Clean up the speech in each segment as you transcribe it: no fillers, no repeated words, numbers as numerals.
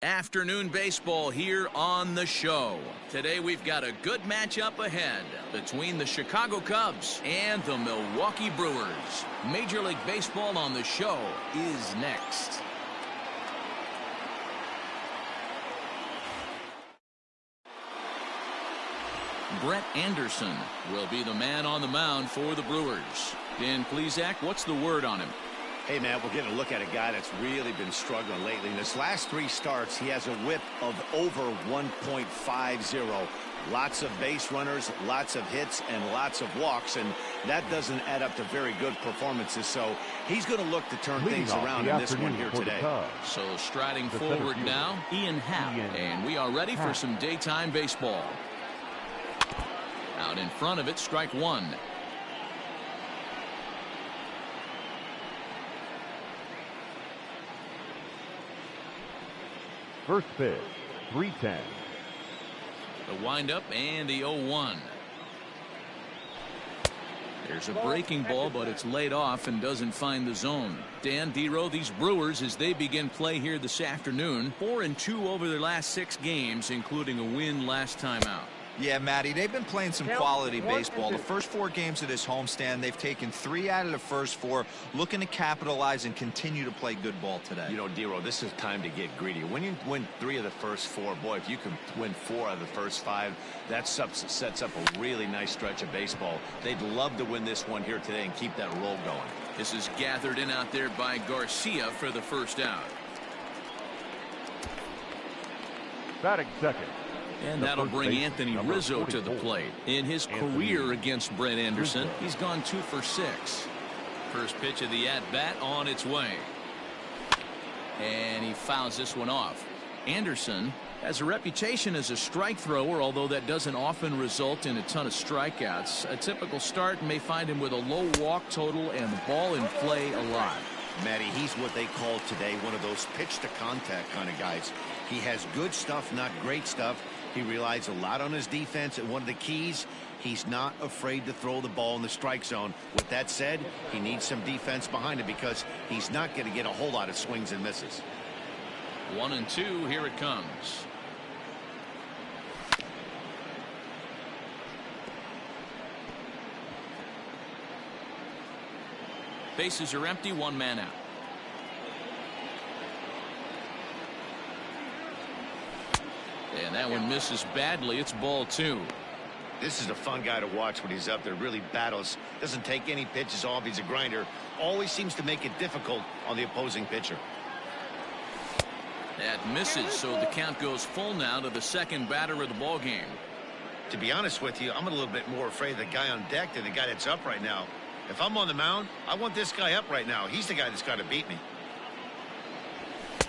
Afternoon baseball here on the show. Today we've got a good matchup ahead between the Chicago Cubs and the Milwaukee Brewers. Major League Baseball on the show is next. Brett Anderson will be the man on the mound for the Brewers. Dan Plesac, what's the word on him? Hey, man, we're getting a look at a guy that's really been struggling lately. In his last 3 starts, he has a whip of over 1.50. Lots of base runners, lots of hits, and lots of walks, and that doesn't add up to very good performances. So he's going to look to turn things around in this one here today. So striding forward now, Ian Happ, and we are ready for some daytime baseball. Out in front of it, strike one. First pitch, 3-10. The windup and the 0-1. There's a breaking ball, but it's laid off and doesn't find the zone. Dan, D-Row, these Brewers, as they begin play here this afternoon, 4-2 over their last 6 games, including a win last time out. Yeah, Matty, they've been playing some quality baseball. The first 4 games of this homestand, they've taken 3 out of the first 4, looking to capitalize and continue to play good ball today. You know, D-Row, this is time to get greedy. When you win 3 of the first 4, boy, if you can win 4 out of the first 5, that sets up a really nice stretch of baseball. They'd love to win this one here today and keep that roll going. This is gathered in out there by Garcia for the first out. Batting second. And that'll bring Anthony Rizzo to the plate. In his career against Brett Anderson, he's gone 2 for 6. First pitch of the at-bat on its way. And he fouls this one off. Anderson has a reputation as a strike thrower, although that doesn't often result in a ton of strikeouts. A typical start may find him with a low walk total and the ball in play a lot. Matty, he's what they call today one of those pitch to contact kind of guys. He has good stuff, not great stuff. He relies a lot on his defense, and one of the keys, he's not afraid to throw the ball in the strike zone. With that said, he needs some defense behind him because he's not going to get a whole lot of swings and misses. 1-2, here it comes. Bases are empty, 1 man out. And that one misses badly. It's ball 2. This is a fun guy to watch when he's up there. Really battles. Doesn't take any pitches off. He's a grinder. Always seems to make it difficult on the opposing pitcher. That misses, so the count goes full now to the second batter of the ball game. To be honest with you, I'm a little bit more afraid of the guy on deck than the guy that's up right now. If I'm on the mound, I want this guy up right now. He's the guy that's got to beat me.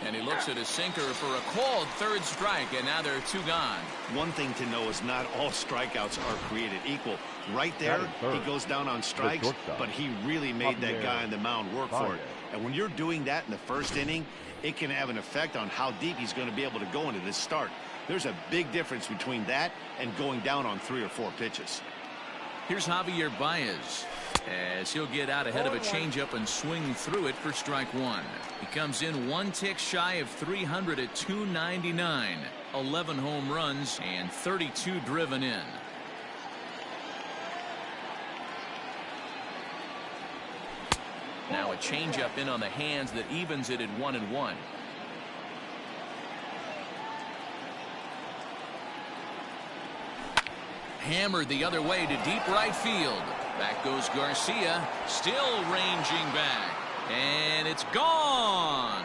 And he looks at his sinker for a called 3rd strike, and now there are 2 gone. One thing to know is not all strikeouts are created equal. Right there, he goes down on strikes, but he really made that guy on the mound work for it. And when you're doing that in the first inning, it can have an effect on how deep he's going to be able to go into this start. There's a big difference between that and going down on 3 or 4 pitches. Here's Javier Baez, as he'll get out ahead of a changeup and swing through it for strike 1. He comes in 1 tick shy of 300 at 299. 11 home runs and 32 driven in. Now a changeup in on the hands that evens it at 1-1. Hammered the other way to deep right field. Back goes Garcia, still ranging back, and it's gone.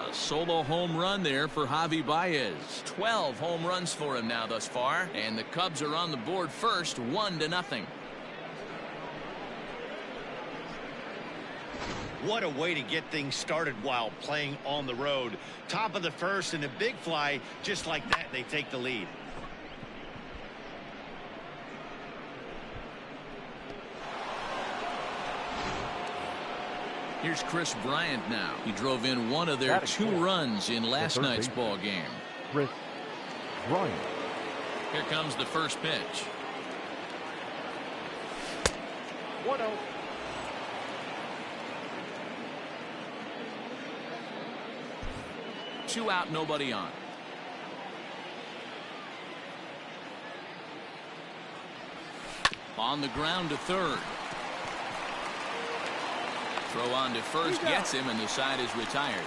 A solo home run there for Javi Baez. 12 home runs for him now thus far, and the Cubs are on the board first, 1-0. What a way to get things started while playing on the road. Top of the first and a big fly, just like that, they take the lead. Here's Chris Bryant now. He drove in 1 of their 2 runs in last night's ball game. Chris Bryant. Here comes the first pitch. 1-0. 2 out, nobody on. On the ground to third. Throw on to first gets him, and the side is retired.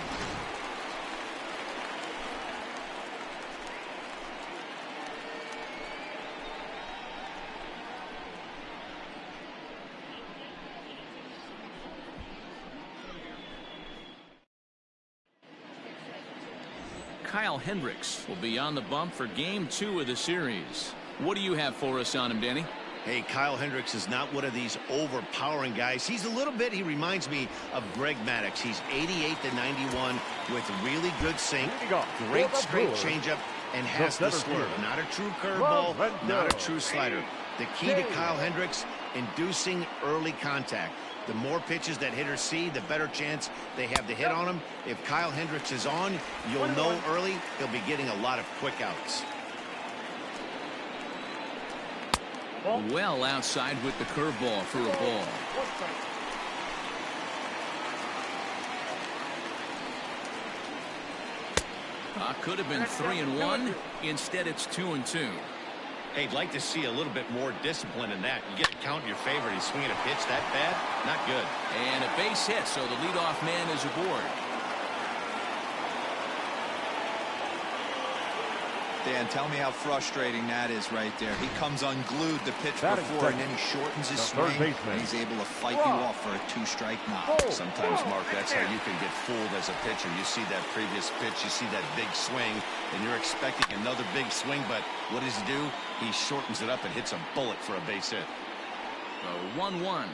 Kyle Hendricks will be on the bump for game 2 of the series. What do you have for us on him, Danny? Hey, Kyle Hendricks is not one of these overpowering guys. He's a little bit, he reminds me of Greg Maddux. He's 88 to 91 with really good sink, great straight changeup, and has the swerve. Not a true curveball, not a true slider. The key to Kyle Hendricks, inducing early contact. The more pitches that hitters see, the better chance they have to hit on him. If Kyle Hendricks is on, you'll know early he'll be getting a lot of quick outs. Well outside with the curveball for a ball. Could have been 3-1. Instead, it's 2-2. Hey, I'd like to see a little bit more discipline in that. You get a count in your favor. He's swinging a pitch that bad? Not good. And a base hit, so the leadoff man is aboard. Dan, tell me how frustrating that is right there. He comes unglued the pitch before, and then he shortens his swing, and he's able to fight you off for a 2-strike knock. Sometimes, Mark, that's how you can get fooled as a pitcher. You see that previous pitch, you see that big swing, and you're expecting another big swing, but what does he do? He shortens it up and hits a bullet for a base hit. 1-1.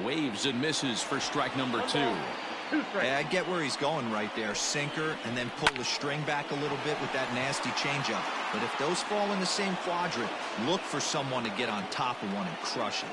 Waves and misses for strike number 2. Yeah, I get where he's going right there. Sinker, and then pull the string back a little bit with that nasty changeup. But if those fall in the same quadrant, look for someone to get on top of one and crush it.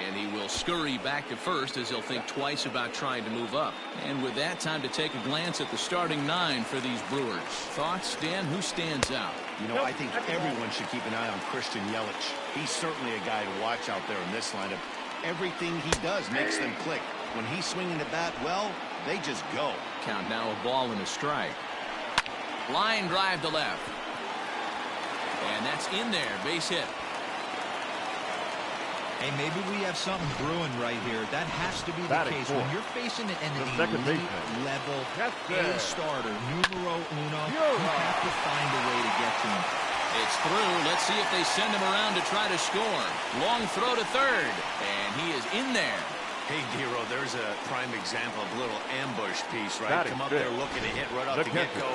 And he will scurry back to first as he'll think twice about trying to move up. And with that, time to take a glance at the starting 9 for these Brewers. Thoughts, Dan? Who stands out? You know, I think everyone should keep an eye on Christian Yelich. He's certainly a guy to watch out there in this lineup. Everything he does makes them click. When he's swinging the bat well, they just go. Count now, a ball and a strike. Line drive to left. And that's in there. Base hit. Hey, maybe we have something brewing right here. That has to be the case. When you're facing an elite level A starter, numero uno, you have to find a way to get to him. It's through. Let's see if they send him around to try to score. Long throw to third. And he is in there. Hey, Dero, there's a prime example of a little ambush piece, right? Come up there looking to hit right off the get-go.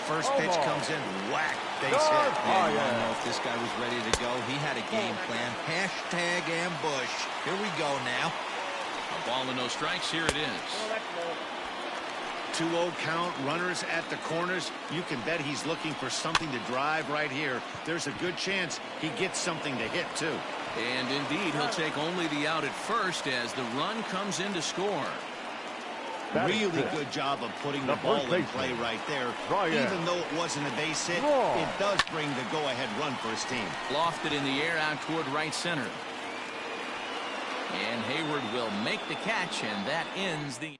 First pitch comes in, whack, base hit. I don't know if this guy was ready to go. He had a game plan. Hashtag ambush. Here we go now. A ball and no strikes. Here it is. 2-0 count, runners at the corners. You can bet he's looking for something to drive right here. There's a good chance he gets something to hit, too. And indeed, he'll take only the out at first as the run comes in to score. Really good job of putting the ball in play right there. Even though it wasn't a base hit, it does bring the go-ahead run for his team. Lofted in the air out toward right center. And Hayward will make the catch, and that ends the